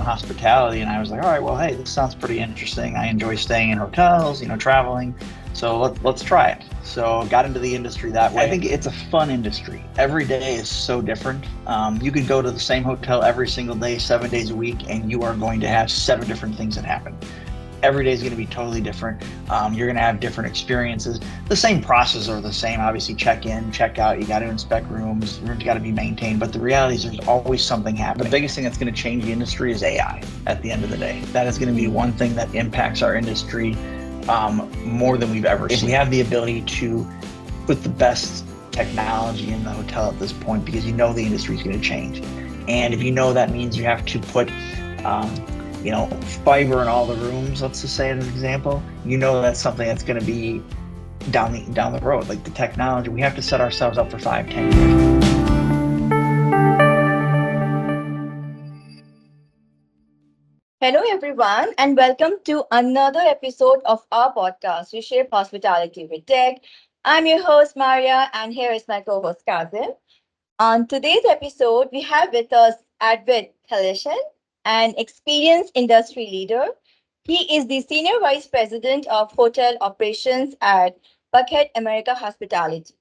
hospitality, and I was like, all right, well, hey, this sounds pretty interesting. I enjoy staying in hotels, traveling. So let's try it. So got into the industry that way. I think it's a fun industry. Every day is so different. You could go to the same hotel every single day, 7 days a week, and you are going to have 7 different things that happen. Every day is going to be totally different. You're going to have different experiences. The same processes are the same. Obviously, check in, check out. You got to inspect rooms. Rooms got to be maintained. But the reality is there's always something happening. The biggest thing that's going to change the industry is AI at the end of the day. That is going to be one thing that impacts our industry more than we've ever seen. If we have the ability to put the best technology in the hotel at this point, because the industry is going to change. And if that means you have to put fiber in all the rooms, let's just say as an example, that's something that's going to be down the road. Like the technology, we have to set ourselves up for 5-10 years. Hello, everyone, and welcome to another episode of our podcast, Reshape Hospitality with Tech. I'm your host, Maria, and here is my co-host, Kazim. On today's episode, we have with us Edward Kalashian, an experienced industry leader. He is the Senior Vice President of Hotel Operations at Buckhead America Hospitality.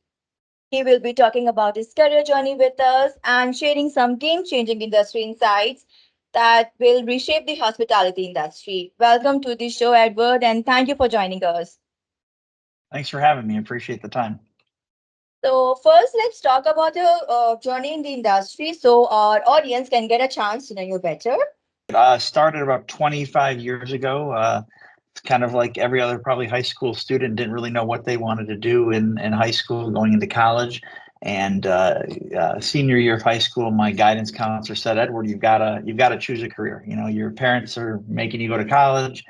He will be talking about his career journey with us and sharing some game changing industry insights that will reshape the hospitality industry. Welcome to the show, Edward, and thank you for joining us. Thanks for having me. I appreciate the time. So, first, let's talk about your journey in the industry so our audience can get a chance to know you better. Started about 25 years ago. It's kind of like every other probably high school student, didn't really know what they wanted to do in high school, going into college. And senior year of high school, my guidance counselor said, Edward, you've got to choose a career. Your parents are making you go to college.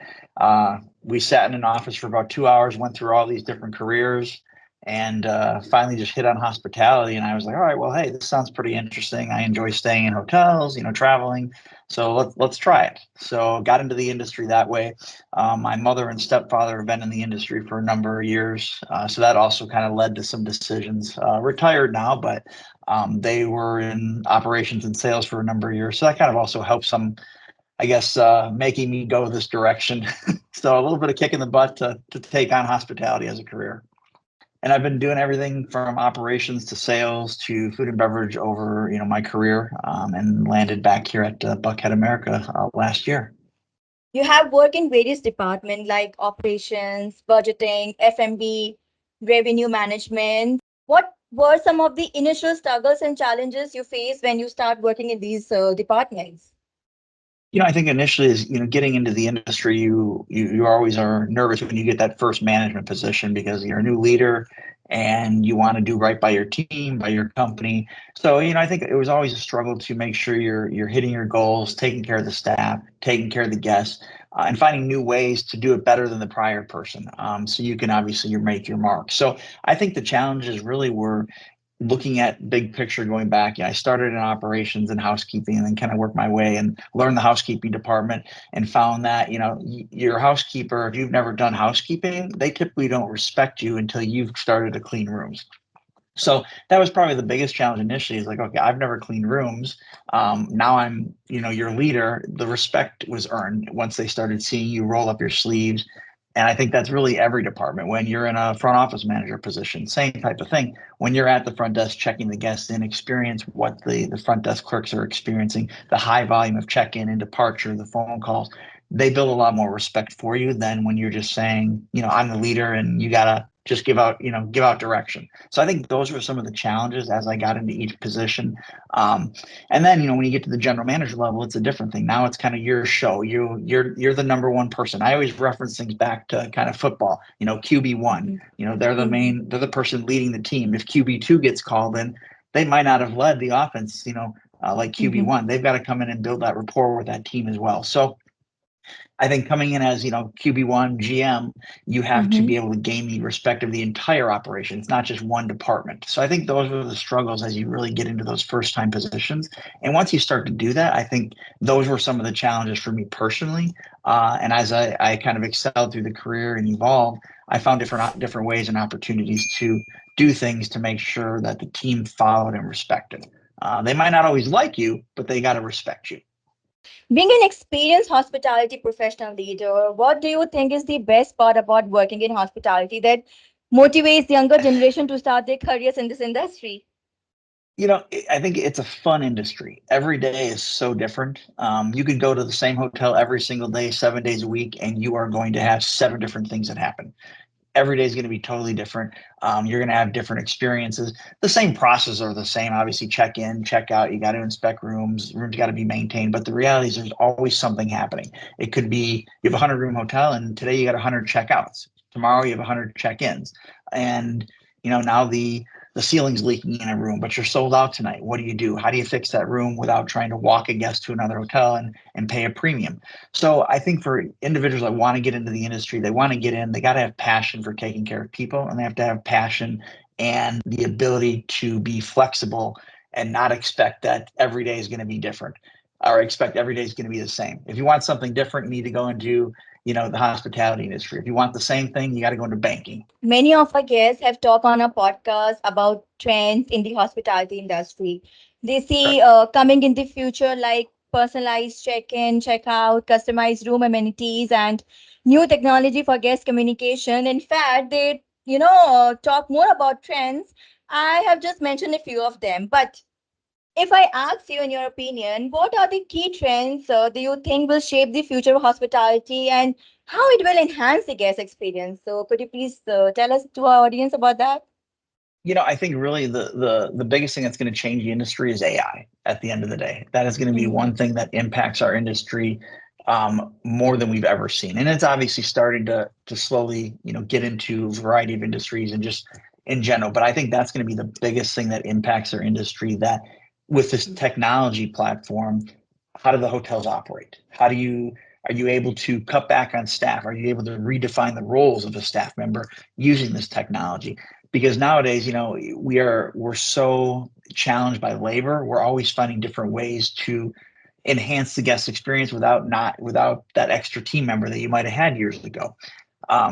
We sat in an office for about 2 hours, went through all these different careers, and finally just hit on hospitality. And I was like, all right, well, hey, this sounds pretty interesting. I enjoy staying in hotels, traveling. So let's try it. So got into the industry that way. My mother and stepfather have been in the industry for a number of years. So that also kind of led to some decisions. Retired now, but they were in operations and sales for a number of years. So that kind of also helped some, I guess, making me go this direction. So a little bit of kick in the butt to take on hospitality as a career. And I've been doing everything from operations to sales to food and beverage over, my career, and landed back here at Buckhead America last year. You have worked in various departments like operations, budgeting, F&B, revenue management. What were some of the initial struggles and challenges you faced when you start working in these departments? I think initially is, getting into the industry, you always are nervous when you get that first management position because you're a new leader and you want to do right by your team, by your company. So, I think it was always a struggle to make sure you're hitting your goals, taking care of the staff, taking care of the guests, and finding new ways to do it better than the prior person. So you can obviously make your mark. So I think the challenges really were looking at big picture going back. I started in operations and housekeeping and then kind of worked my way and learned the housekeeping department and found that, your housekeeper, if you've never done housekeeping, they typically don't respect you until you've started to clean rooms. So that was probably the biggest challenge initially is like, okay, I've never cleaned rooms. Now I'm, your leader. The respect was earned once they started seeing you roll up your sleeves. And I think that's really every department. When you're in a front office manager position, same type of thing. When you're at the front desk checking the guests in, experience what the front desk clerks are experiencing, the high volume of check-in and departure, the phone calls, they build a lot more respect for you than when you're just saying, I'm the leader and you gotta just give out direction. So I think those were some of the challenges as I got into each position. And then, when you get to the general manager level, it's a different thing. Now it's kind of your show. You're the number one person. I always reference things back to kind of football, QB1, they're they're the person leading the team. If QB2 gets called in, they might not have led the offense, like QB1. They've got to come in and build that rapport with that team as well. So I think coming in as, QB1 GM, you have to be able to gain the respect of the entire operation. It's not just one department. So I think those were the struggles as you really get into those first time positions. And once you start to do that, I think those were some of the challenges for me personally. And as I kind of excelled through the career and evolved, I found different ways and opportunities to do things to make sure that the team followed and respected. They might not always like you, but they got to respect you. Being an experienced hospitality professional leader, what do you think is the best part about working in hospitality that motivates younger generation to start their careers in this industry? I think it's a fun industry. Every day is so different. You could go to the same hotel every single day, 7 days a week, and you are going to have seven different things that happen. Every day is going to be totally different. You're going to have different experiences. The same processes are the same. Obviously, check in, check out. You got to inspect rooms. Rooms got to be maintained. But the reality is, there's always something happening. It could be you have a 100-room hotel, and today you got 100 checkouts. Tomorrow you have 100 check-ins, and now the ceiling's leaking in a room, but you're sold out tonight. What do you do? How do you fix that room without trying to walk a guest to another hotel and pay a premium? So I think for individuals that want to get into the industry, they want to get in, they got to have passion for taking care of people, and they have to have passion and the ability to be flexible and not expect that every day is going to be different or expect every day is going to be the same. If you want something different, you need to go into, the hospitality industry. If you want the same thing, you got to go into banking. Many of our guests have talked on our podcast about trends in the hospitality industry. They see Correct. coming in the future like personalized check-in, check-out, customized room amenities, and new technology for guest communication. In fact, they talk more about trends. I have just mentioned a few of them, but if I ask you, in your opinion, what are the key trends do you think will shape the future of hospitality and how it will enhance the guest experience? So, could you please tell us to our audience about that? I think really the biggest thing that's going to change the industry is AI at the end of the day. That is going to be Mhm. one thing that impacts our industry more than we've ever seen. And it's obviously starting to slowly, get into a variety of industries and just in general. But I think that's going to be the biggest thing that impacts our industry, that with this technology platform, how do the hotels operate? Are you able to cut back on staff? Are you able to redefine the roles of a staff member using this technology? Because nowadays, we're so challenged by labor. We're always finding different ways to enhance the guest experience without that extra team member that you might have had years ago.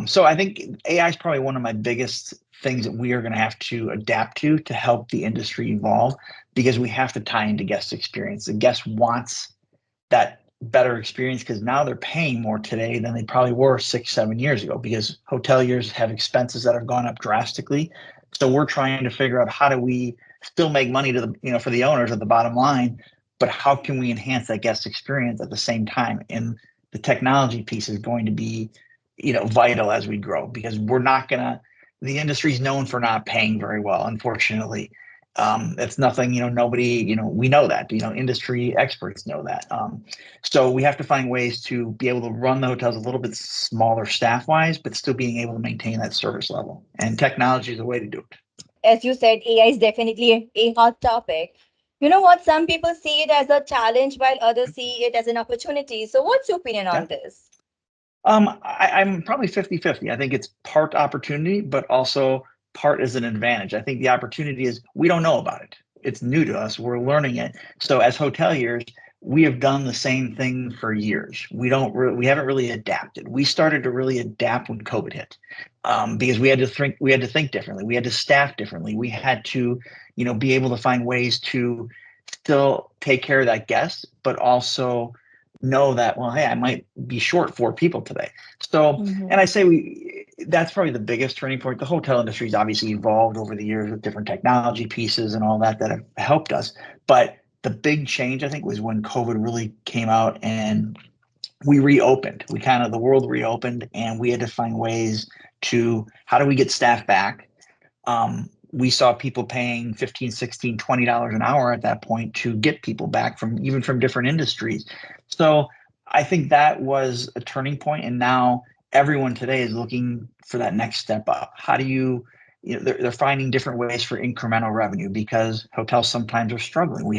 So I think AI is probably one of my biggest things that we are going to have to adapt to help the industry evolve, because we have to tie into guest experience. The guest wants that better experience because now they're paying more today than they probably were 6, 7 years ago, because hoteliers have expenses that have gone up drastically. So we're trying to figure out how do we still make money to the, for the owners at the bottom line, but how can we enhance that guest experience at the same time? And the technology piece is going to be, vital as we grow, because we're not gonna, the industry is known for not paying very well, unfortunately. It's nothing, nobody, we know that, industry experts know that. So we have to find ways to be able to run the hotels a little bit smaller staff wise, but still being able to maintain that service level. And technology is a way to do it. As you said, AI is definitely a hot topic. You know what? Some people see it as a challenge while others see it as an opportunity. So, what's your opinion Yeah. on this? I'm probably 50-50. I think it's part opportunity, but also part is an advantage. I think the opportunity is we don't know about it. It's new to us. We're learning it. So as hoteliers, we have done the same thing for years. We haven't really adapted. We started to really adapt when COVID hit, because we had to think differently. We had to staff differently. We had to, be able to find ways to still take care of that guest, but also know that, well, hey, I might be short 4 people today. So, and Mhm. I say that's probably the biggest turning point. The hotel industry has obviously evolved over the years with different technology pieces and all that have helped us. But the big change, I think, was when COVID really came out and we reopened. The world reopened, and we had to find ways to, how do we get staff back? We saw people paying 15, 16, $20 an hour at that point to get people back from different industries. So I think that was a turning point, and now everyone today is looking for that next step up. How do they're finding different ways for incremental revenue, because hotels sometimes are struggling. We've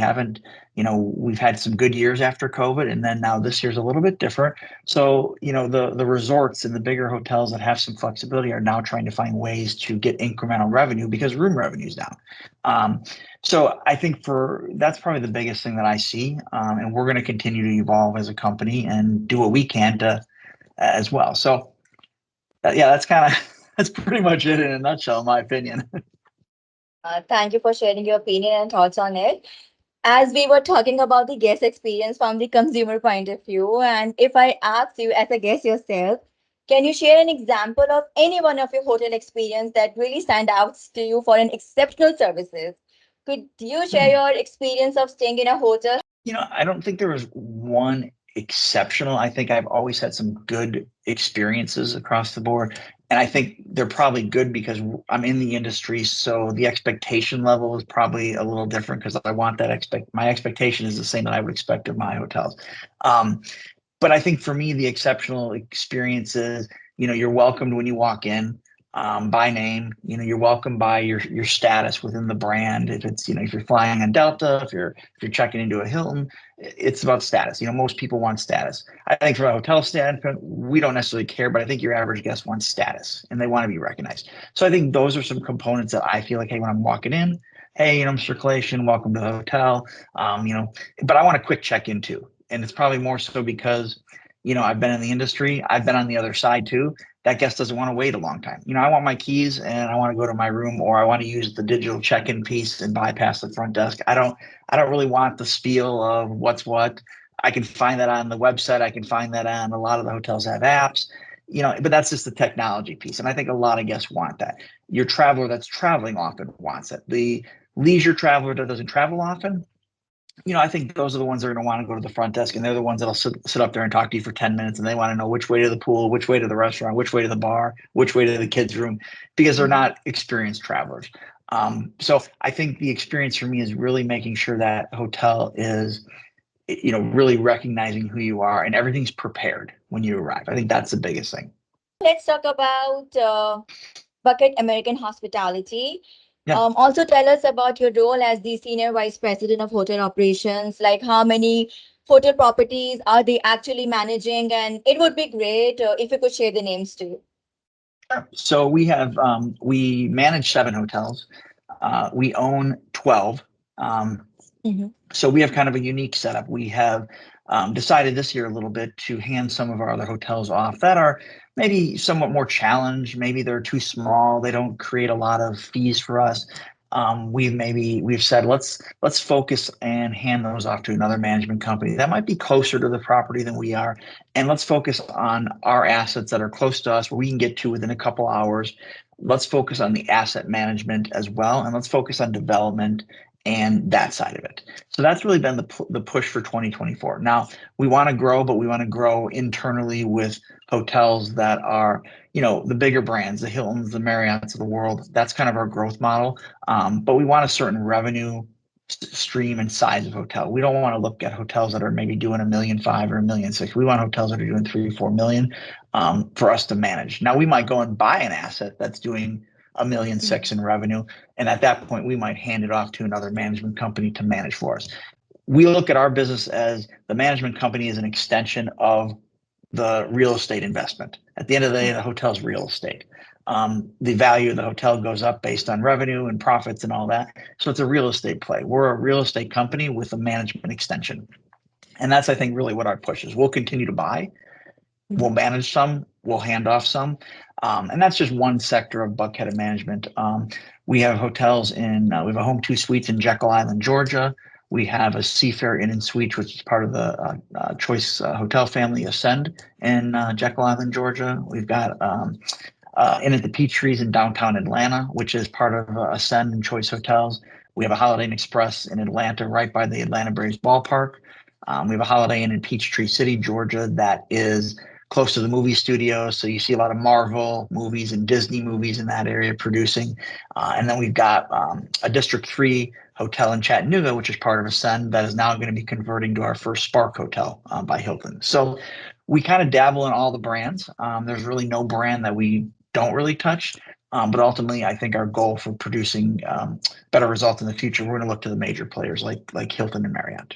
had some good years after COVID, and then now this year's a little bit different. So, the resorts and the bigger hotels that have some flexibility are now trying to find ways to get incremental revenue because room revenue is down. So I think that's probably the biggest thing that I see. And we're going to continue to evolve as a company and do what we can to as well. So yeah, that's pretty much it in a nutshell, in my opinion. Thank you for sharing your opinion and thoughts on it. As we were talking about the guest experience from the consumer point of view, and if I ask you as a guest yourself, can you share an example of any one of your hotel experience that really stand out to you for an exceptional services? Could you share your experience of staying in a hotel? I don't think there was one exceptional. I think I've always had some good experiences across the board. And I think they're probably good because I'm in the industry. So the expectation level is probably a little different because I want my expectation is the same that I would expect of my hotels. Um, but I think for me, the exceptional experience is, you're welcomed when you walk in, by name. You're welcomed by your status within the brand. If it's, if you're flying on Delta, if you're checking into a Hilton, it's about status. Most people want status. I think from a hotel standpoint, we don't necessarily care, but I think your average guest wants status and they want to be recognized. So I think those are some components that I feel like, hey, when I'm walking in, hey, Mr. Kalashian, welcome to the hotel. But I want a quick check-in too. And it's probably more so because, I've been in the industry. I've been on the other side too. That guest doesn't want to wait a long time. I want my keys and I want to go to my room, or I want to use the digital check-in piece and bypass the front desk. I don't really want the spiel of what's what. I can find that on the website. I can find that on a lot of the hotels have apps, but that's just the technology piece. And I think a lot of guests want that. Your traveler that's traveling often wants it. The leisure traveler that doesn't travel often, I think those are the ones that are going to want to go to the front desk, and they're the ones that'll sit up there and talk to you for 10 minutes, and they want to know which way to the pool, which way to the restaurant, which way to the bar, which way to the kids' room, because they're not experienced travelers. So I think the experience for me is really making sure that hotel is, really recognizing who you are and everything's prepared when you arrive. I think that's the biggest thing. Let's talk about Buckhead American Hospitality. Yeah. Also, tell us about your role as the Senior Vice President of Hotel Operations. Like, how many hotel properties are they actually managing? And it would be great if you could share the names too. So we manage 7 hotels. We own 12. So we have kind of a unique setup. We have decided this year a little bit to hand some of our other hotels off that are maybe somewhat more challenged. Maybe they're too small. They don't create a lot of fees for us. We've said let's focus and hand those off to another management company that might be closer to the property than we are, and let's focus on our assets that are close to us where we can get to within a couple hours. Let's focus on the asset management as well, and let's focus on development and that side of it. So that's really been the push for 2024. Now we want to grow, but we want to grow internally with hotels that are, the bigger brands, the Hiltons, the Marriotts of the world. That's kind of our growth model. But we want a certain revenue stream and size of hotel. We don't want to look at hotels that are maybe doing $1.5 million or $1.6 million. We want hotels that are doing 3-4 million for us to manage. Now we might go and buy an asset that's doing $1.6 million in revenue, and at that point we might hand it off to another management company to manage for us. We look at our business as the management company is an extension of the real estate investment. At the end of the day, the hotel's real estate. The value of the hotel goes up based on revenue and profits and all that. So it's a real estate play. We're a real estate company with a management extension. And that's, I think, really what our push is. We'll continue to buy. We'll manage some. We'll hand off some. And that's just one sector of Buckhead Management. We have hotels we have a Home 2 Suites in Jekyll Island, Georgia. We have a Seafair Inn and Suites, which is part of the Choice Hotel family, Ascend, in Jekyll Island, Georgia. We've got Inn at the Peachtrees in downtown Atlanta, which is part of Ascend and Choice Hotels. We have a Holiday Inn Express in Atlanta, right by the Atlanta Braves ballpark. We have a Holiday Inn in Peachtree City, Georgia, that is close to the movie studios. So you see a lot of Marvel movies and Disney movies in that area producing. And then we've got a District 3 hotel in Chattanooga, which is part of Ascend, that is now going to be converting to our first Spark Hotel by Hilton. So we kind of dabble in all the brands. There's really no brand that we don't really touch. But ultimately, I think our goal for producing better results in the future, we're going to look to the major players like Hilton and Marriott.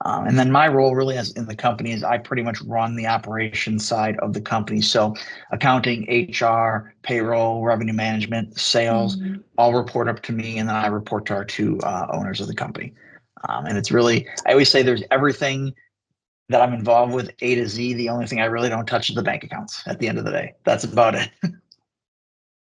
And then my role really as in the company is I pretty much run the operations side of the company. So accounting, HR, payroll, revenue management, sales, all report up to me. And then I report to our 2 owners of the company. And it's really, I always say there's everything that I'm involved with A to Z. The only thing I really don't touch is the bank accounts at the end of the day. That's about it.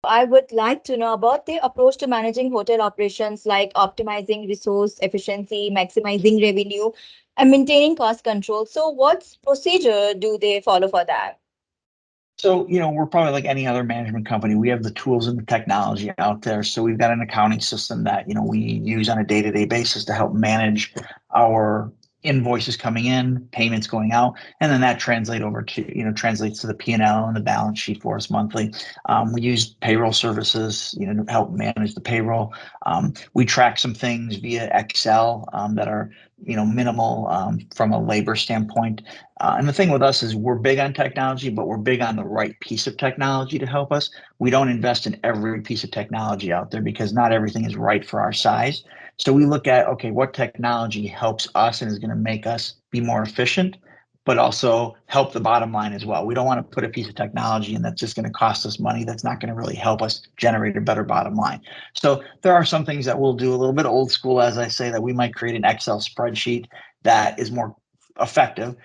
I would like to know about the approach to managing hotel operations, like optimizing resource efficiency, maximizing revenue, and maintaining cost control. So, what procedure do they follow for that? So, we're probably like any other management company. We have the tools and the technology out there. So we've got an accounting system that, we use on a day-to-day basis to help manage our invoices coming in, payments going out, and then that translates to the P&L and the balance sheet for us monthly. We use payroll services, to help manage the payroll. We track some things via Excel that are, minimal from a labor standpoint. And the thing with us is we're big on technology, but we're big on the right piece of technology to help us. We don't invest in every piece of technology out there because not everything is right for our size. So we look at, okay, what technology helps us and is going to make us be more efficient, but also help the bottom line as well. We don't want to put a piece of technology in that's just going to cost us money. That's not going to really help us generate a better bottom line. So there are some things that we'll do a little bit old school, as I say, that we might create an Excel spreadsheet that is more effective.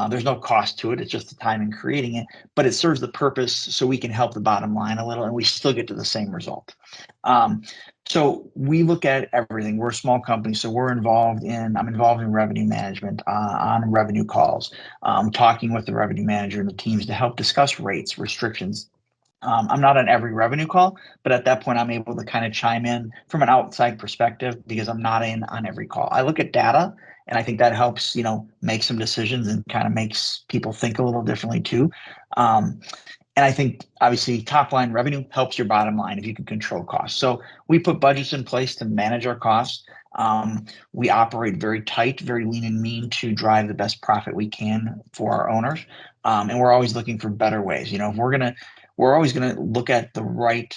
There's no cost to it. It's just the time in creating it, but it serves the purpose so we can help the bottom line a little and we still get to the same result. So we look at everything. We're a small company, so I'm involved in revenue management on revenue calls, talking with the revenue manager and the teams to help discuss rates, restrictions. I'm not on every revenue call, but at that point, I'm able to kind of chime in from an outside perspective because I'm not in on every call. I look at data, and I think that helps, make some decisions and kind of makes people think a little differently too. Um, and I think obviously top line revenue helps your bottom line if you can control costs. So we put budgets in place to manage our costs. We operate very tight, very lean and mean to drive the best profit we can for our owners. And we're always looking for better ways. If we're always gonna look at the right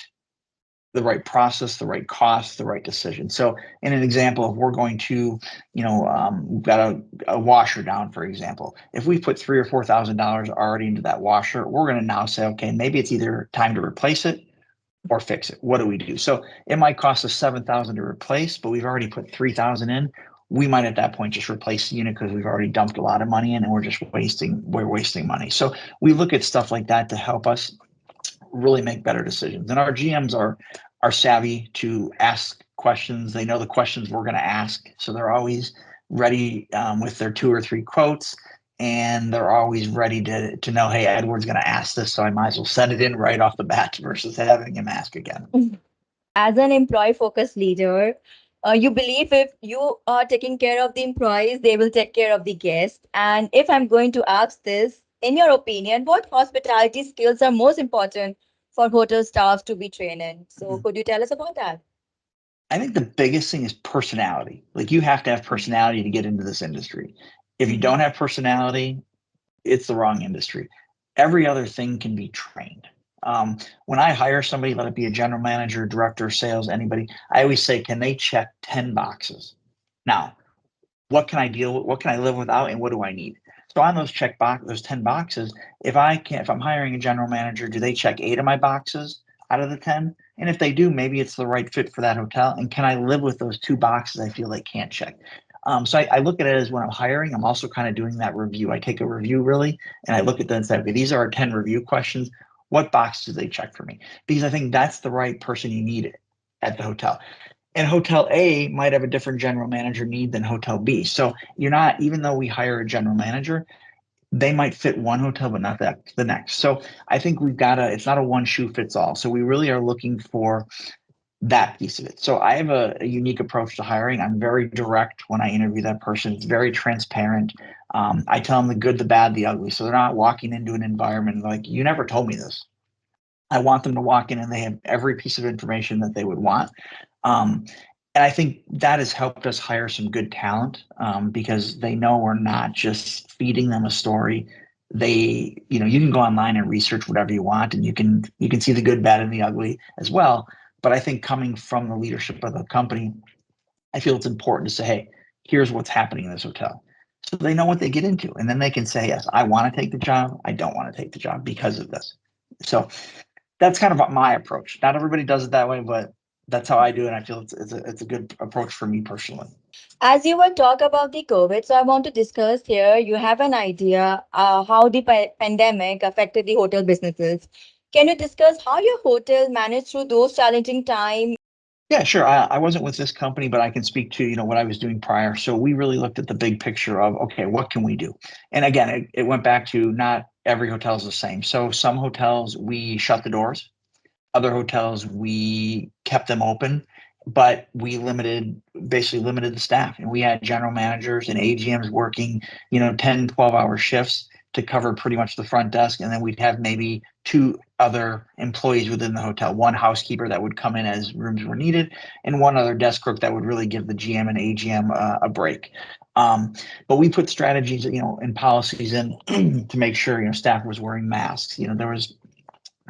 process, the right cost, the right decision. So in an example, if we're going to, we've got a washer down, for example, if we put $3,000 or $4,000 already into that washer, we're going to now say, okay, maybe it's either time to replace it or fix it. What do we do? So it might cost us $7,000 to replace, but we've already put $3,000 in. We might at that point just replace the unit because we've already dumped a lot of money in and we're wasting money. So we look at stuff like that to help us really make better decisions. And our GMs are savvy to ask questions. They know the questions we're going to ask, so they're always ready with their 2 or 3 quotes, and they're always ready to know, hey, Edward's going to ask this, so I might as well send it in right off the bat versus having him ask again. As an employee focused leader, you believe if you are taking care of the employees, they will take care of the guests. And if I'm going to ask this, in your opinion, what hospitality skills are most important for hotel staff to be trained in? So, could you tell us about that? I think the biggest thing is personality. Like you have to have personality to get into this industry. If you don't have personality, it's the wrong industry. Every other thing can be trained. When I hire somebody, let it be a general manager, director of sales, anybody, I always say, can they check 10 boxes? Now, what can I deal with? What can I live without? And what do I need? So on those 10 boxes, if I'm hiring a general manager, do they check 8 of my boxes out of the 10? And if they do, maybe it's the right fit for that hotel. And can I live with those 2 boxes I feel they can't check? So I look at it as when I'm hiring, I'm also kind of doing that review. I take a review really, and I look at them and say, okay, these are our 10 review questions. What box do they check for me? Because I think that's the right person you need at the hotel. And hotel A might have a different general manager need than hotel B. So you're not, even though we hire a general manager, they might fit one hotel, but not the next. So I think it's not a one shoe fits all. So we really are looking for that piece of it. So I have a unique approach to hiring. I'm very direct when I interview that person. It's very transparent. I tell them the good, the bad, the ugly. So they're not walking into an environment like, you never told me this. I want them to walk in and they have every piece of information that they would want. Um, and I think that has helped us hire some good talent because they know we're not just feeding them a story. You can go online and research whatever you want, and you can see the good, bad, and the ugly as well. But I think coming from the leadership of the company, I feel it's important to say, hey, here's what's happening in this hotel. So they know what they get into. And then they can say, yes, I want to take the job. I don't want to take the job because of this. So that's kind of my approach. Not everybody does it that way, but that's how I do it. I feel it's a good approach for me personally. As you were talk about the COVID, so I want to discuss here. You have an idea how the pandemic affected the hotel businesses. Can you discuss how your hotel managed through those challenging times? Yeah, sure. I wasn't with this company, but I can speak to, what I was doing prior. So we really looked at the big picture of, okay, what can we do? And again, it went back to not every hotel is the same. So some hotels, we shut the doors. Other hotels, we kept them open, but we basically limited the staff. And we had general managers and AGMs working, 10, 12-hour shifts to cover pretty much the front desk. And then we'd have maybe two other employees within the hotel, one housekeeper that would come in as rooms were needed, and one other desk clerk that would really give the GM and AGM a break. But we put strategies, and policies in to make sure, staff was wearing masks. There was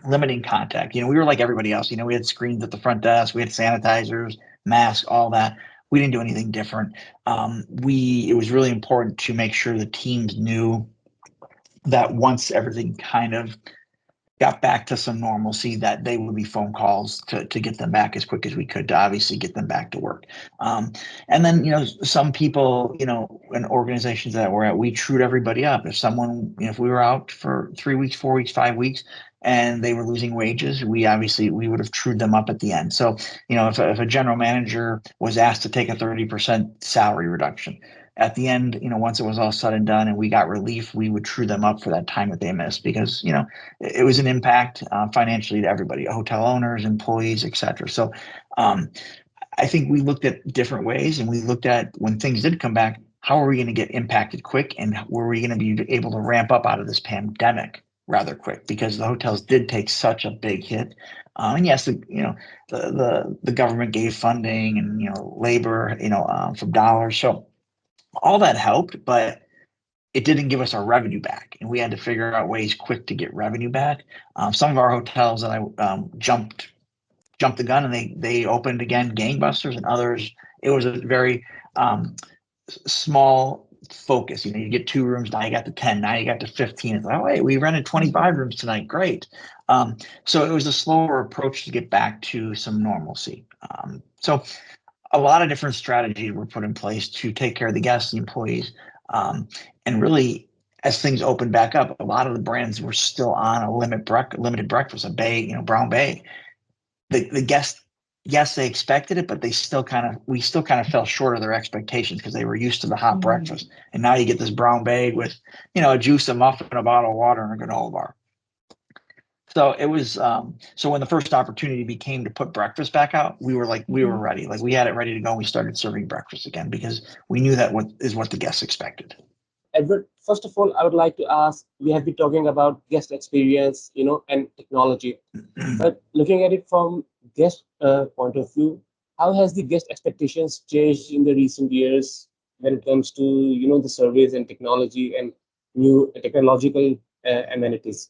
limiting contact. We were like everybody else. We had screens at the front desk, we had sanitizers, masks, all that. We didn't do anything different. It was really important to make sure the teams knew that once everything kind of got back to some normalcy, that they would be phone calls to get them back as quick as we could to obviously get them back to work. And then, some people, in organizations that we're at, we trued everybody up. If someone, if we were out for 3 weeks, 4 weeks, 5 weeks, and they were losing wages, we would have trued them up at the end. So, if a general manager was asked to take a 30% salary reduction, at the end, once it was all said and done and we got relief, we would true them up for that time that they missed, because, it was an impact financially to everybody, hotel owners, employees, et cetera. So I think we looked at different ways, and we looked at, when things did come back, how are we going to get impacted quick, and were we going to be able to ramp up out of this pandemic rather quick, because the hotels did take such a big hit. And yes, the government gave funding and, labor, from dollars. So all that helped, but it didn't give us our revenue back, and we had to figure out ways quick to get revenue back. Some of our hotels that I jumped the gun, and they opened again gangbusters, and others it was a very small focus. You get 2 rooms, now you got to 10, now you got to 15. It's like, oh wait, we rented 25 rooms tonight, great. So it was a slower approach to get back to some normalcy. So a lot of different strategies were put in place to take care of the guests, the employees, and really, as things opened back up, a lot of the brands were still on a limited breakfast, a bay, brown bay. The guests, yes, they expected it, but we still kind of fell short of their expectations, because they were used to the hot breakfast, and now you get this brown bag with, a juice, a muffin, a bottle of water, and a granola bar. So it was, so when the first opportunity became to put breakfast back out, we were ready. Like, we had it ready to go. And we started serving breakfast again, because we knew that what the guests expected. Edward, first of all, I would like to ask, we have been talking about guest experience, and technology, but looking at it from guest point of view, how has the guest expectations changed in the recent years when it comes to, the surveys and technology and new technological amenities?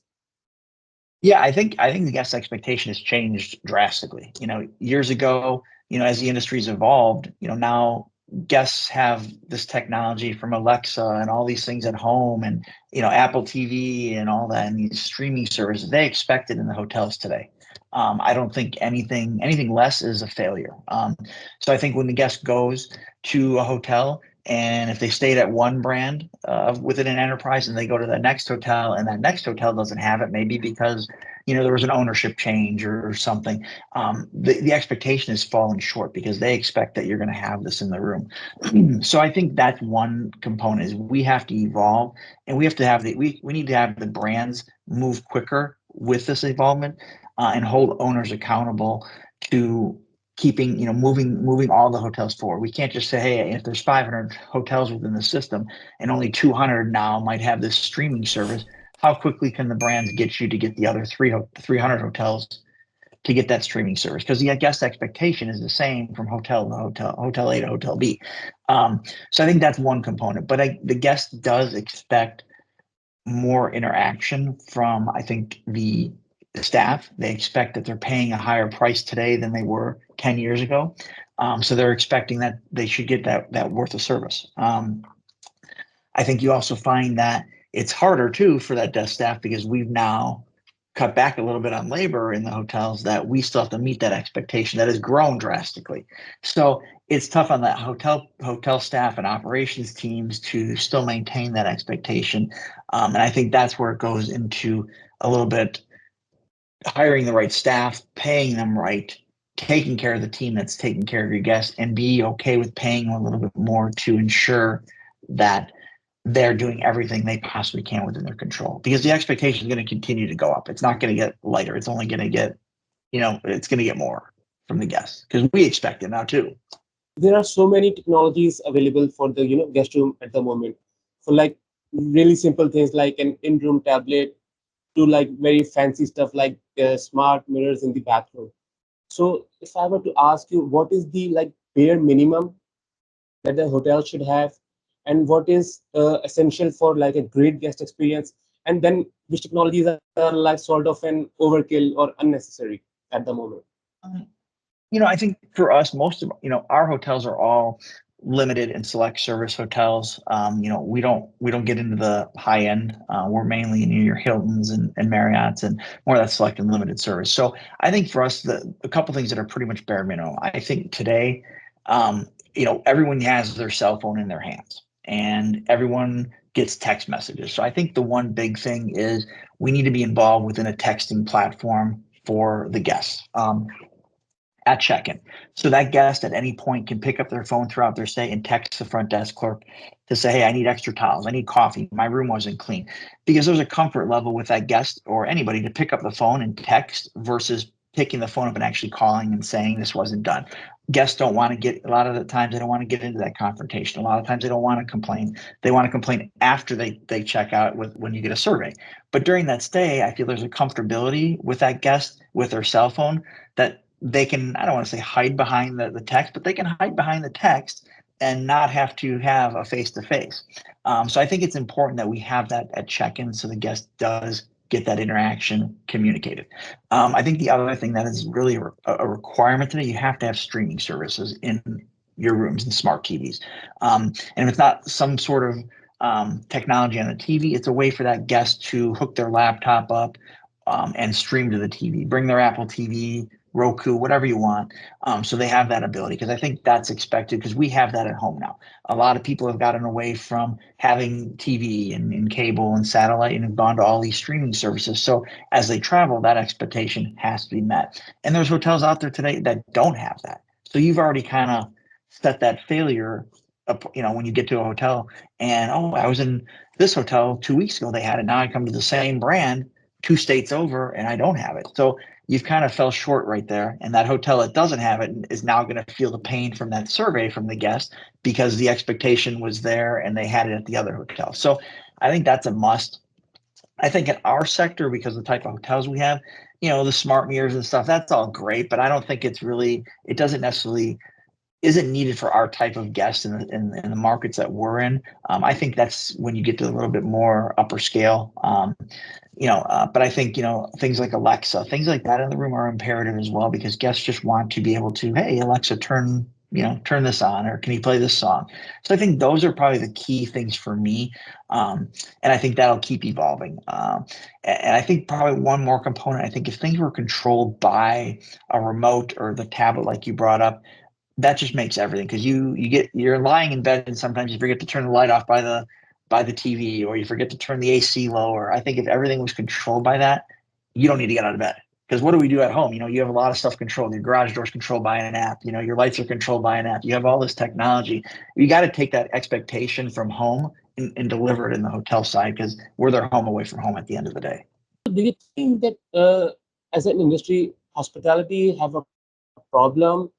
Yeah, I think the guest expectation has changed drastically. Years ago, as the industry's evolved, now guests have this technology from Alexa and all these things at home, and Apple TV and all that, and these streaming services. They expect it in the hotels today. I don't think anything less is a failure. So I think when the guest goes to a hotel, and if they stayed at one brand within an enterprise, and they go to the next hotel, and that next hotel doesn't have it, maybe because there was an ownership change or something, the expectation has fallen short, because they expect that you're going to have this in the room. So I think that's one component, is we have to evolve, and we have to have we need to have the brands move quicker with this involvement, and hold owners accountable to keeping, moving all the hotels forward. We can't just say, hey, if there's 500 hotels within the system, and only 200 now might have this streaming service, how quickly can the brands get you to get the other 300 hotels to get that streaming service? Because the guest expectation is the same from hotel to hotel, hotel A to hotel B. So I think that's one component, but the guest does expect more interaction from, I think, the staff. They expect that they're paying a higher price today than they were 10 years ago. So they're expecting that they should get that worth of service. I think you also find that it's harder too for that desk staff, because we've now cut back a little bit on labor in the hotels, that we still have to meet that expectation that has grown drastically. So it's tough on that hotel staff and operations teams to still maintain that expectation. And I think that's where it goes into a little bit hiring the right staff, paying them right, taking care of the team that's taking care of your guests, and be okay with paying them a little bit more to ensure that they're doing everything they possibly can within their control. Because the expectation is going to continue to go up. It's not going to get lighter. It's only going to get, it's going to get more from the guests because we expect it now too. There are so many technologies available for the guest room at the moment, for like really simple things like an in-room tablet to like very fancy stuff like smart mirrors in the bathroom. So if I were to ask you, what is the like bare minimum that the hotel should have, and what is essential for like a great guest experience, and then which technologies are like sort of an overkill or unnecessary at the moment? Um, I think for us, most of our hotels are all limited and select service hotels. We don't get into the high end. We're mainly in your Hiltons and Marriott's and more of that select and limited service. So I think for us, a couple things that are pretty much bare minimum. I think today, everyone has their cell phone in their hands, and everyone gets text messages. So I think the one big thing is we need to be involved within a texting platform for the guests. At check-in. So that guest at any point can pick up their phone throughout their stay and text the front desk clerk to say, hey, I need extra towels. I need coffee. My room wasn't clean. Because there's a comfort level with that guest or anybody to pick up the phone and text versus picking the phone up and actually calling and saying this wasn't done. Guests don't want to get, a lot of the times they don't want to get into that confrontation. A lot of times they don't want to complain. They want to complain after they check out when you get a survey. But during that stay, I feel there's a comfortability with that guest with their cell phone that they can, I don't want to say hide behind the text, but they can hide behind the text and not have to have a face-to-face. So I think it's important that we have that at check-in so the guest does get that interaction communicated. I think the other thing that is really a requirement today, you have to have streaming services in your rooms and smart TVs. And if it's not some sort of technology on the TV, it's a way for that guest to hook their laptop up and stream to the TV, bring their Apple TV, Roku, whatever you want. So they have that ability because I think that's expected because we have that at home now. A lot of people have gotten away from having TV and cable and satellite and have gone to all these streaming services. So as they travel, that expectation has to be met. And there's hotels out there today that don't have that. So you've already kind of set that failure up, when you get to a hotel and, oh, I was in this hotel 2 weeks ago, they had it. Now I come to the same brand 2 states over and I don't have it. So you've kind of fell short right there. And that hotel that doesn't have it is now going to feel the pain from that survey from the guest because the expectation was there and they had it at the other hotel. So I think that's a must. I think in our sector, because of the type of hotels we have, the smart meters and stuff, that's all great, but I don't think it doesn't necessarily isn't needed for our type of guest in the markets that we're in. I think that's when you get to a little bit more upper scale. But I think, things like Alexa, things like that in the room are imperative as well because guests just want to be able to, hey, Alexa, turn this on, or can you play this song? So I think those are probably the key things for me. And I think that'll keep evolving. And I think probably one more component, I think if things were controlled by a remote or the tablet, like you brought up, that just makes everything because you're lying in bed and sometimes you forget to turn the light off by the TV or you forget to turn the AC lower. I think if everything was controlled by that, you don't need to get out of bed. Because what do we do at home? You have a lot of stuff controlled. Your garage door's controlled by an app. Your lights are controlled by an app. You have all this technology. You got to take that expectation from home and deliver it in the hotel side because we're their home away from home at the end of the day. Do you think that as an industry, hospitality have a problem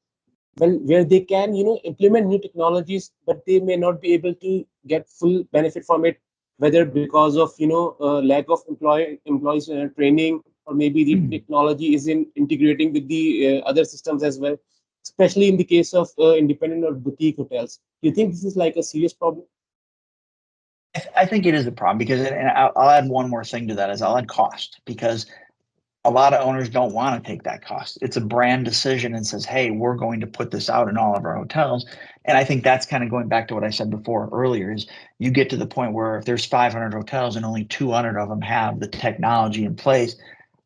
where they can implement new technologies, but they may not be able to get full benefit from it, whether because of lack of employees training, or maybe the technology isn't integrating with the other systems as well, especially in the case of independent or boutique hotels. Do you think this is like a serious problem? I think it is a problem because, and I'll add one more thing to that is I'll add cost because a lot of owners don't want to take that cost. It's a brand decision and says, hey, we're going to put this out in all of our hotels. And I think that's kind of going back to what I said before earlier is you get to the point where if there's 500 hotels and only 200 of them have the technology in place,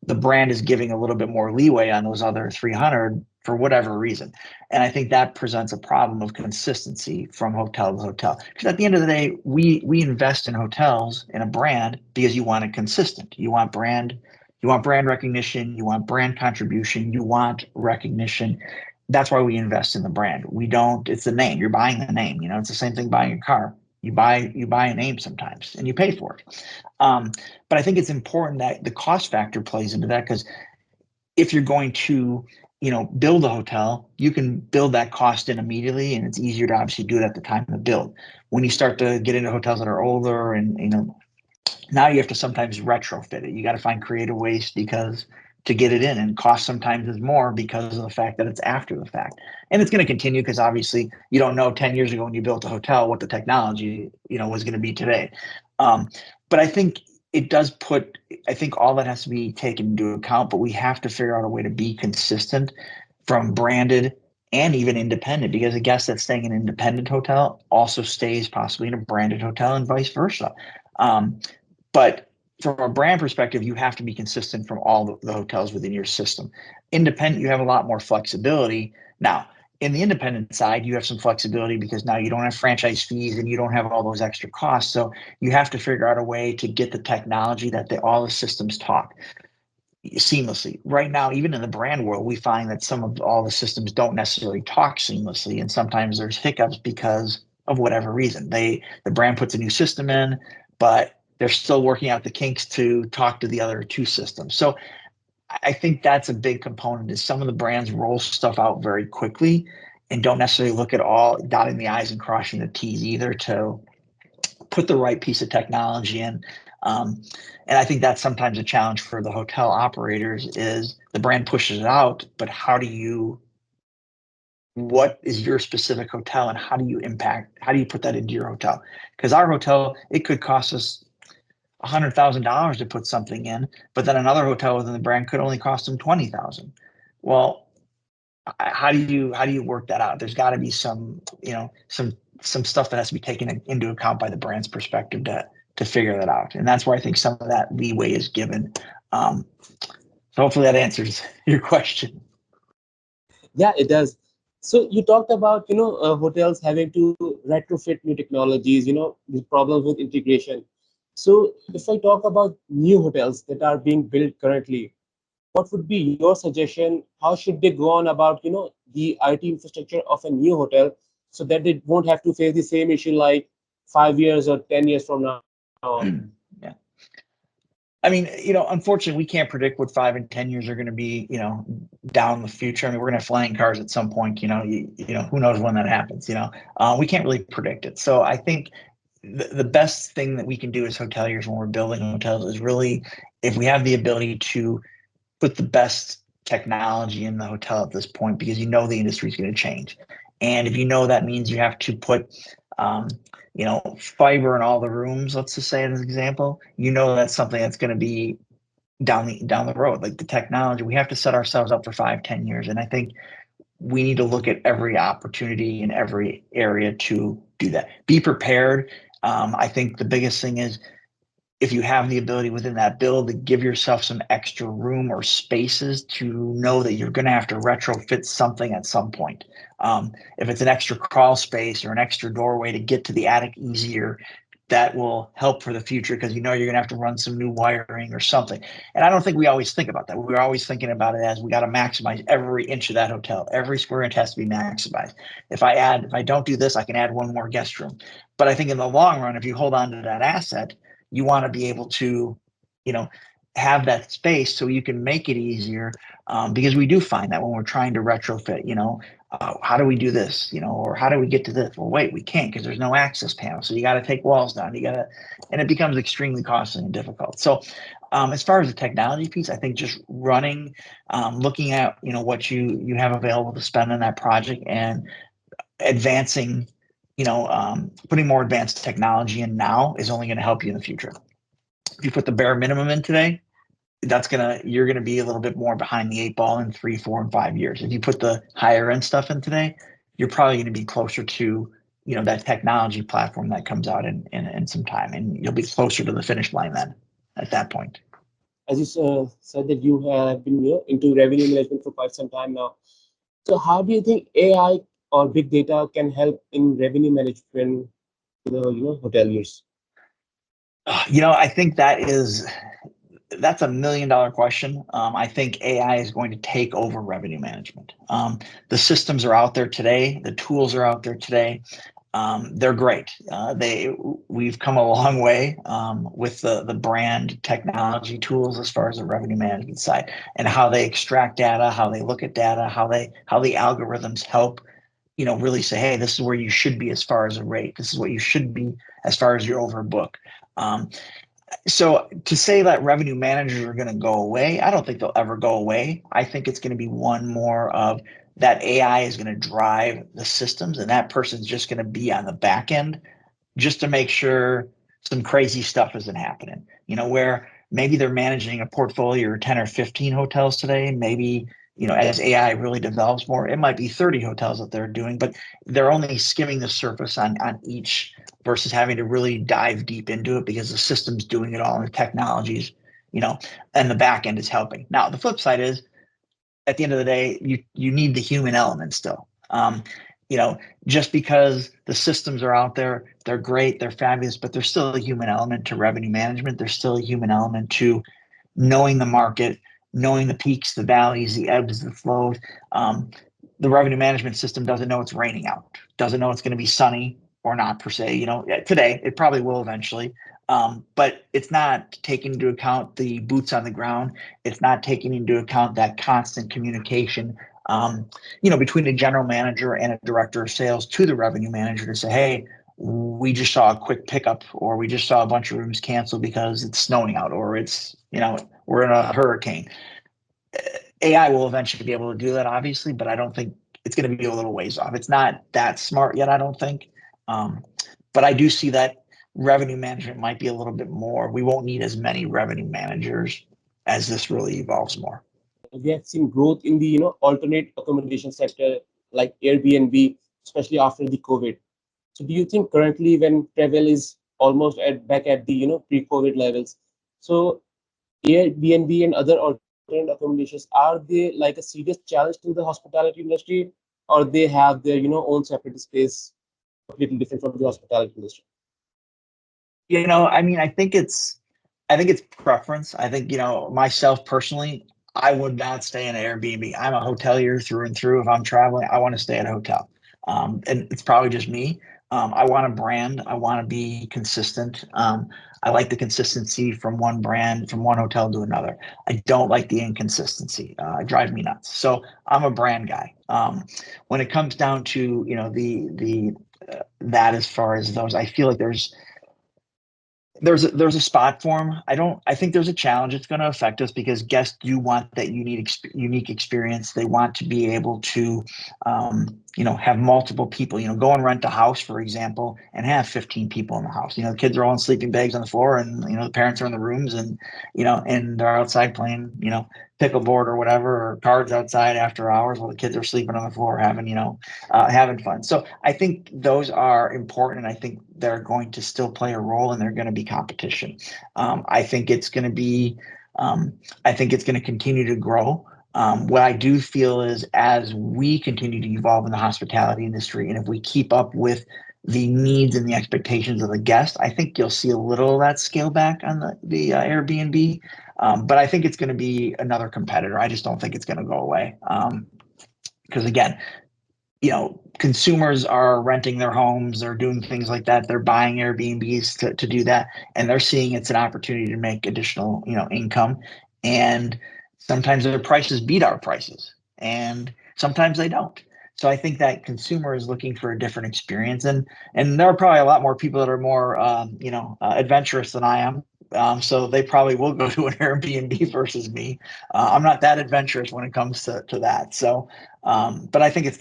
the brand is giving a little bit more leeway on those other 300 for whatever reason. And I think that presents a problem of consistency from hotel to hotel. Because at the end of the day, we invest in hotels in a brand because you want it consistent. You want brand You want brand recognition, you want brand contribution, you want recognition. That's why we invest in the brand. We don't, it's the name. You're buying the name. It's the same thing buying a car. You buy a name sometimes and you pay for it. But I think it's important that the cost factor plays into that, because if you're going to build a hotel, you can build that cost in immediately, and it's easier to obviously do it at the time of the build. When you start to get into hotels that are older, and now you have to sometimes retrofit it. You got to find creative ways because to get it in, and cost sometimes is more because of the fact that it's after the fact. And it's going to continue because obviously you don't know 10 years ago when you built a hotel what the technology was going to be today. But I think it does I think all that has to be taken into account, but we have to figure out a way to be consistent from branded and even independent, because a guest that's staying in an independent hotel also stays possibly in a branded hotel and vice versa. But from a brand perspective, you have to be consistent from all the hotels within your system. Independent, you have a lot more flexibility. Now, in the independent side, you have some flexibility because now you don't have franchise fees and you don't have all those extra costs. So you have to figure out a way to get the technology that all the systems talk seamlessly. Right now, even in the brand world, we find that some of all the systems don't necessarily talk seamlessly, and sometimes there's hiccups because of whatever reason. The brand puts a new system in, but they're still working out the kinks to talk to the other two systems. So I think that's a big component, is some of the brands roll stuff out very quickly and don't necessarily look at all, dotting the I's and crossing the T's either, to put the right piece of technology in. And I think that's sometimes a challenge for the hotel operators, is the brand pushes it out, but what is your specific hotel and how do you put that into your hotel? Because our hotel, it could cost us $100,000 to put something in, but then another hotel within the brand could only cost them $20,000. Well, how do you work that out? There's got to be some stuff that has to be taken into account by the brand's perspective to figure that out, and that's where I think some of that leeway is given. So hopefully that answers your question. Yeah, it does. So you talked about hotels having to retrofit new technologies, the problems with integration. So if I talk about new hotels that are being built currently, what would be your suggestion? How should they go on about the IT infrastructure of a new hotel, so that they won't have to face the same issue like 5 years or 10 years from now? Yeah. I mean, unfortunately, we can't predict what 5 and 10 years are going to be, down the future. I mean, we're going to have flying cars at some point, who knows when that happens, we can't really predict it. So I think the best thing that we can do as hoteliers when we're building hotels is really, if we have the ability to put the best technology in the hotel at this point, because the industry is going to change. And if that means you have to put fiber in all the rooms, let's just say as an example, that's something that's going to be down the road. Like the technology, we have to set ourselves up for 5-10 years. And I think we need to look at every opportunity in every area to do that. Be prepared. I think the biggest thing is, if you have the ability within that build to give yourself some extra room or spaces, to know that you're going to have to retrofit something at some point. If it's an extra crawl space or an extra doorway to get to the attic easier, that will help for the future, because you're going to have to run some new wiring or something. And I don't think we always think about that. We're always thinking about it as we got to maximize every inch of that hotel. Every square inch has to be maximized. If I don't do this, I can add one more guest room. But I think in the long run, if you hold on to that asset, you want to be able to, have that space so you can make it easier, because we do find that when we're trying to retrofit, how do we do this, or how do we get to this? Well, wait, we can't, because there's no access panel. So you got to take walls down. And it becomes extremely costly and difficult. So as far as the technology piece, I think just running, looking at, what you have available to spend on that project, and advancing, putting more advanced technology in now is only going to help you in the future. If you put the bare minimum in today, you're gonna be a little bit more behind the 8 ball in 3, 4, and 5 years. If you put the higher end stuff in today, you're probably going to be closer to that technology platform that comes out in some time, and you'll be closer to the finish line then at that point. As you said that you have been into revenue management for quite some time now. So how do you think AI or big data can help in revenue management to the hoteliers? I think that is that's $1 million question. I think AI is going to take over revenue management. The systems are out there today. The tools are out there today. They're great. We've come a long way with the brand technology tools as far as the revenue management side and how they extract data, how they look at data, how the algorithms help, really say, hey, this is where you should be as far as a rate. This is what you should be as far as your overbook. So to say that revenue managers are going to go away, I don't think they'll ever go away. I think it's going to be one more of that AI is going to drive the systems, and that person's just going to be on the back end just to make sure some crazy stuff isn't happening. Where maybe they're managing a portfolio or 10 or 15 hotels today. Maybe, as AI really develops more, it might be 30 hotels that they're doing, but they're only skimming the surface on each versus having to really dive deep into it because the system's doing it all and the technologies, and the back end is helping. Now, the flip side is at the end of the day, you need the human element still. Just because the systems are out there, they're great, they're fabulous, but there's still a human element to revenue management. There's still a human element to knowing the market, knowing the peaks, the valleys, the ebbs, the flows. The revenue management system doesn't know it's raining out, doesn't know it's going to be sunny or not per se. Today it probably will eventually, but it's not taking into account the boots on the ground. It's not taking into account that constant communication, between a general manager and a director of sales to the revenue manager to say, hey, we just saw a quick pickup, or we just saw a bunch of rooms canceled because it's snowing out, or it's, we're in a hurricane. AI will eventually be able to do that, obviously, but I don't think it's going to be a little ways off. It's not that smart yet, I don't think. But I do see that revenue management might be a little bit more. We won't need as many revenue managers as this really evolves more. We have seen growth in the alternate accommodation sector like Airbnb, especially after the COVID. So do you think currently when travel is almost back at the pre-COVID levels, so Airbnb and other alternate accommodations, are they like a serious challenge to the hospitality industry, or they have their own separate space, completely different from the hospitality industry? I think it's preference. I think, myself personally, I would not stay in an Airbnb. I'm a hotelier through and through. If I'm traveling, I want to stay at a hotel. And it's probably just me. I want a brand. I want to be consistent. I like the consistency from one brand, from one hotel to another. I don't like the inconsistency. It drives me nuts. So I'm a brand guy. When it comes down to, that as far as those, I feel like there's a spot for them. I think there's a challenge. It's going to affect us because guests do want that unique experience. They want to be able to, have multiple people, go and rent a house, for example, and have 15 people in the house. The kids are all in sleeping bags on the floor and, the parents are in the rooms and, and they're outside playing, pickleboard or whatever, or cards outside after hours while the kids are sleeping on the floor having, having fun. So I think those are important. And I think they're going to still play a role and they're going to be competition. I think it's going to be, I think it's going to continue to grow. What I do feel is as we continue to evolve in the hospitality industry, and if we keep up with the needs and the expectations of the guest, I think you'll see a little of that scale back on the Airbnb. But I think it's going to be another competitor. I just don't think it's going to go away. Because again, consumers are renting their homes, they're doing things like that. They're buying Airbnbs to do that. And they're seeing it's an opportunity to make additional, income. And sometimes their prices beat our prices and sometimes they don't. So I think that consumer is looking for a different experience. And there are probably a lot more people that are more, adventurous than I am. So they probably will go to an Airbnb versus me. I'm not that adventurous when it comes to that. So, but I think it's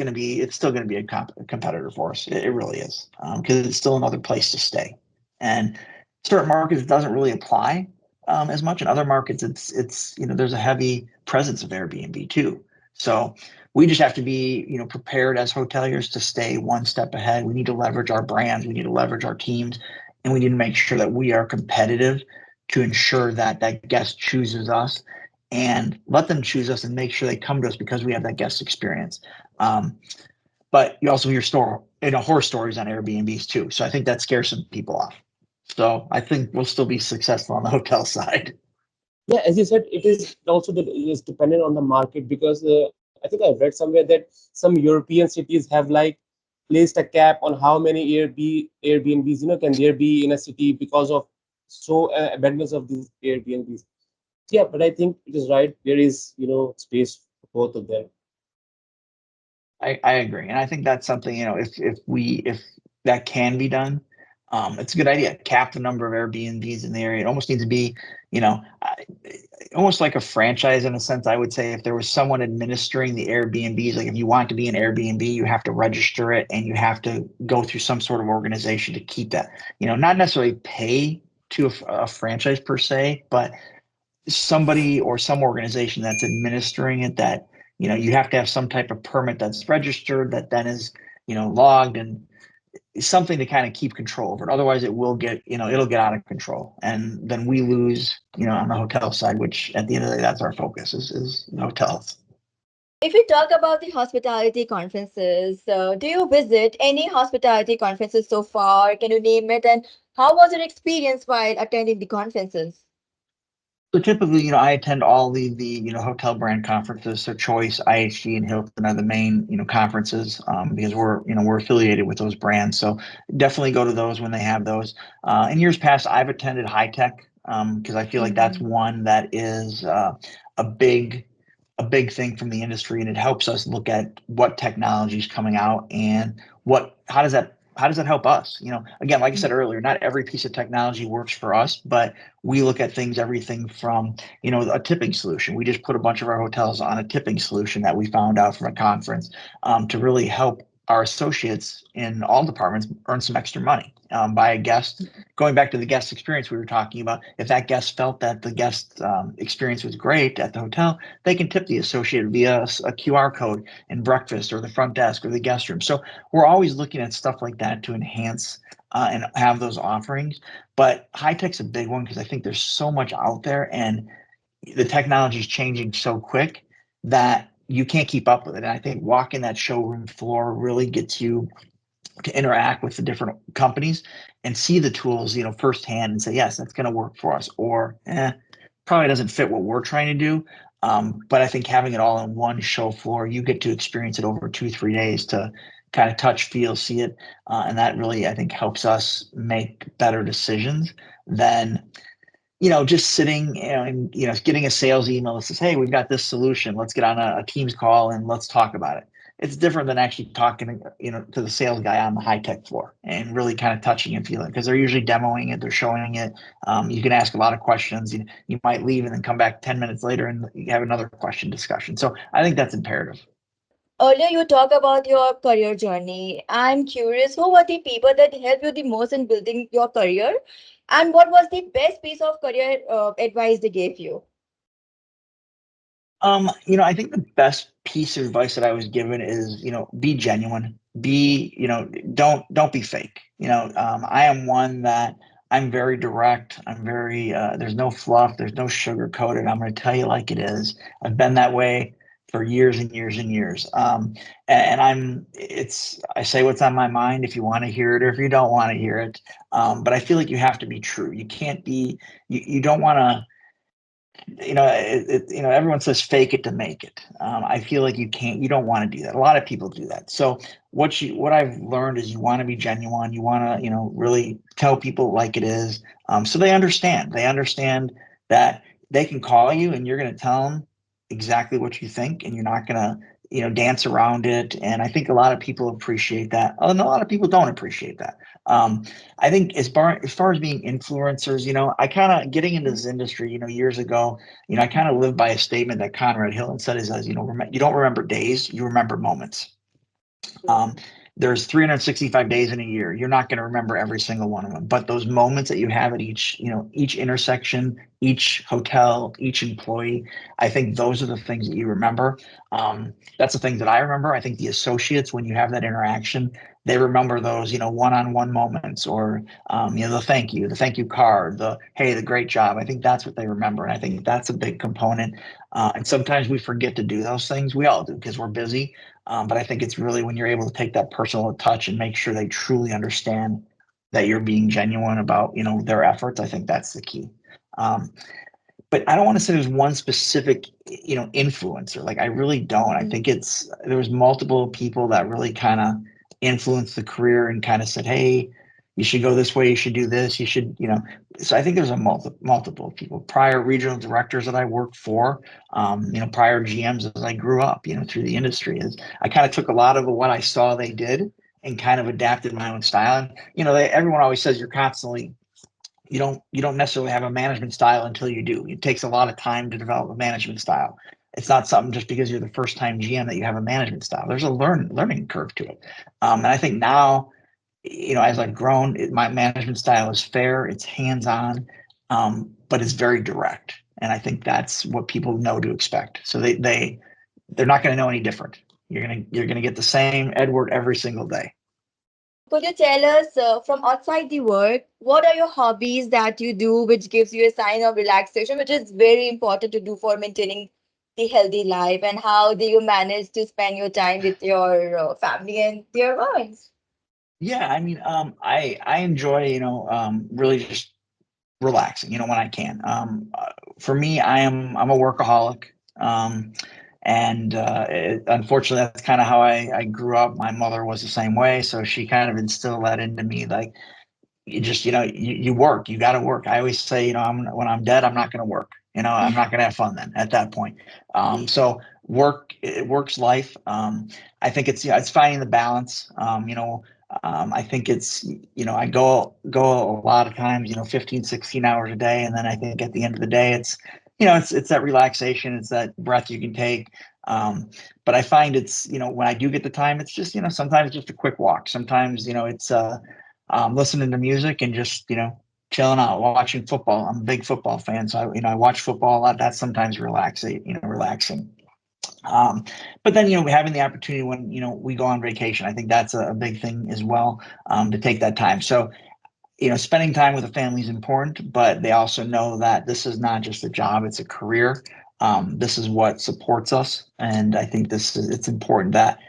still going to be a competitor for us. It really is, because it's still another place to stay. And certain markets it doesn't really apply as much. In other markets, it's there's a heavy presence of Airbnb too. So we just have to be prepared as hoteliers to stay one step ahead. We need to leverage our brands. We need to leverage our teams. And we need to make sure that we are competitive to ensure that that guest chooses us and let them choose us and make sure they come to us because we have that guest experience. But you also hear horror stories on Airbnbs too. So I think that scares some people off. So I think we'll still be successful on the hotel side. Yeah, as you said, it is also it is dependent on the market, because I think I read somewhere that some European cities have like placed a cap on how many Airbnbs can there be in a city because of so abundance of these Airbnbs. Yeah, but I think it is right. There is space for both of them. I agree, and I think that's something, if that can be done, it's a good idea. Cap the number of Airbnbs in the area. It almost needs to be, almost like a franchise in a sense. I would say if there was someone administering the Airbnbs, like if you want to be an Airbnb, you have to register it and you have to go through some sort of organization to keep that. Not necessarily pay to a franchise per se, but somebody or some organization that's administering it, that you have to have some type of permit that's registered, that then is logged, and something to kind of keep control over it. Otherwise it will get it'll get out of control, and then we lose on the hotel side, which at the end of the day, that's our focus, is hotels. If we talk about the hospitality conferences, do you visit any hospitality conferences so far? Can you name it? And how was your experience while attending the conferences? So typically, I attend all the hotel brand conferences. So Choice, IHG, and Hilton are the main conferences, because we're affiliated with those brands. So definitely go to those when they have those. In years past, I've attended High Tech, because I feel like that's one that is a big thing from the industry, and it helps us look at what technology is coming out and how does that help us. Again, like I said earlier, not every piece of technology works for us, but we look at things, everything from a tipping solution. We just put a bunch of our hotels on a tipping solution that we found out from a conference, to really help our associates in all departments earn some extra money, by a guest. Going back to the guest experience we were talking about, if that guest felt that the guest experience was great at the hotel, they can tip the associate via a QR code in breakfast or the front desk or the guest room. So we're always looking at stuff like that to enhance and have those offerings. But high tech's a big one, because I think there's so much out there, and the technology is changing so quick that you can't keep up with it. And I think walking that showroom floor really gets you to interact with the different companies and see the tools, firsthand, and say, yes, that's going to work for us, or probably doesn't fit what we're trying to do. But I think having it all in one show floor, you get to experience it over 2-3 days to kind of touch, feel, see it. And that really, I think, helps us make better decisions than just sitting, and getting a sales email that says, hey, we've got this solution, let's get on a Teams call and let's talk about it. It's different than actually talking to the sales guy on the high tech floor and really kind of touching and feeling, because they're usually demoing it, they're showing it. You can ask a lot of questions. You might leave and then come back 10 minutes later and you have another question discussion. So I think that's imperative. Earlier, you talked about your career journey. I'm curious, who were the people that helped you the most in building your career? And what was the best piece of career advice they gave you? I think the best piece of advice that I was given is, be genuine. Don't be fake. I am one that I'm very direct. I'm very, there's no fluff, there's no sugar coated. I'm going to tell you like it is. I've been that way for years and years and years. And I say what's on my mind, if you want to hear it or if you don't want to hear it. But I feel like you have to be true. You can't be, you don't want to, everyone says fake it to make it. I feel like you don't want to do that. A lot of people do that. So what I've learned is you want to be genuine. You want to, really tell people like it is. So they understand that they can call you and you're going to tell them exactly what you think, and you're not going to, dance around it. And I think a lot of people appreciate that. And a lot of people don't appreciate that. I think as far as being influencers, I kind of getting into this industry, years ago, I kind of lived by a statement that Conrad Hilton said, is, you don't remember days, you remember moments. There's 365 days in a year. You're not going to remember every single one of them, but those moments that you have at each intersection, each hotel, each employee, I think those are the things that you remember. That's the things that I remember. I think the associates, when you have that interaction, they remember those, one-on-one moments, or, the thank you card, hey, the great job. I think that's what they remember. And I think that's a big component. And sometimes we forget to do those things. We all do, because we're busy. But I think it's really when you're able to take that personal touch and make sure they truly understand that you're being genuine about, their efforts. I think that's the key. but I don't want to say there's one specific, influencer. Like I really don't. I think there was multiple people that really kind of influenced the career and kind of said, hey, you should go this way, you should do this, you should, so I think there's a multiple people, prior regional directors that I worked for, prior GMs as I grew up, through the industry. Is I kind of took a lot of what I saw they did and kind of adapted my own style. And, everyone always says you're constantly, you don't necessarily have a management style until you do. It takes a lot of time to develop a management style. It's not something just because you're the first time GM that you have a management style. There's a learning curve to it. And I think now, as I've grown, my management style is fair, it's hands-on, but it's very direct. And I think that's what people know to expect. So they're not going to know any different. You're gonna get the same Edward every single day. Could you tell us from outside the work, what are your hobbies that you do which gives you a sign of relaxation, which is very important to do for maintaining the healthy life? And how do you manage to spend your time with your family and dear ones? Yeah, I mean, I enjoy, really just relaxing, when I can. For me, I'm a workaholic. And unfortunately, that's kind of how I grew up. My mother was the same way, so she kind of instilled that into me. Like you just, you work, you got to work. I always say, when I'm dead, I'm not going to work. I'm not going to have fun then at that point. So it works life. I think it's finding the balance. I think it's, I go a lot of times, 15, 16 hours a day. And then I think at the end of the day, it's that relaxation, it's that breath you can take. But I find it's, when I do get the time, it's just, sometimes just a quick walk. Sometimes, it's listening to music and just, chilling out, watching football. I'm a big football fan. So I watch football a lot. That's sometimes relaxing. But then, having the opportunity when, we go on vacation, I think that's a big thing as well, to take that time. So, spending time with the family is important, but they also know that this is not just a job, it's a career. This is what supports us. And I think it's important that,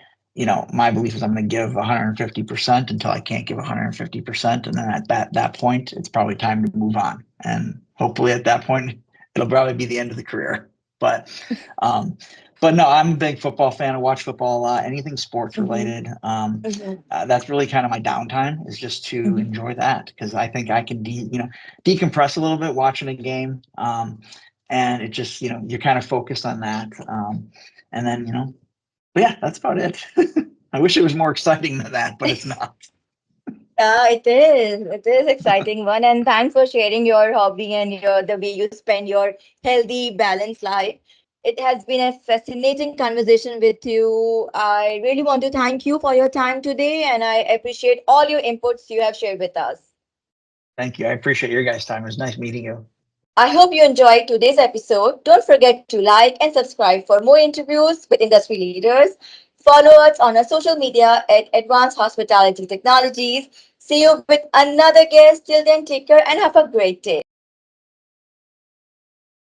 my belief is I'm going to give 150% until I can't give 150%. And then at that point, it's probably time to move on. And hopefully at that point, it'll probably be the end of the career. But, but no, I'm a big football fan. I watch football a lot, anything sports related. That's really kind of my downtime, is just to enjoy that, because I think I can decompress a little bit watching a game. And it just, you're kind of focused on that. And then, but yeah, that's about it. I wish it was more exciting than that, but it's not. It is. It is exciting one, and thanks for sharing your hobby and the way you spend your healthy, balanced life. It has been a fascinating conversation with you. I really want to thank you for your time today, and I appreciate all your inputs you have shared with us. Thank you. I appreciate your guys' time. It was nice meeting you. I hope you enjoyed today's episode. Don't forget to like and subscribe for more interviews with industry leaders. Follow us on our social media at Advanced Hospitality Technologies. See you with another guest. Till then, take care and have a great day.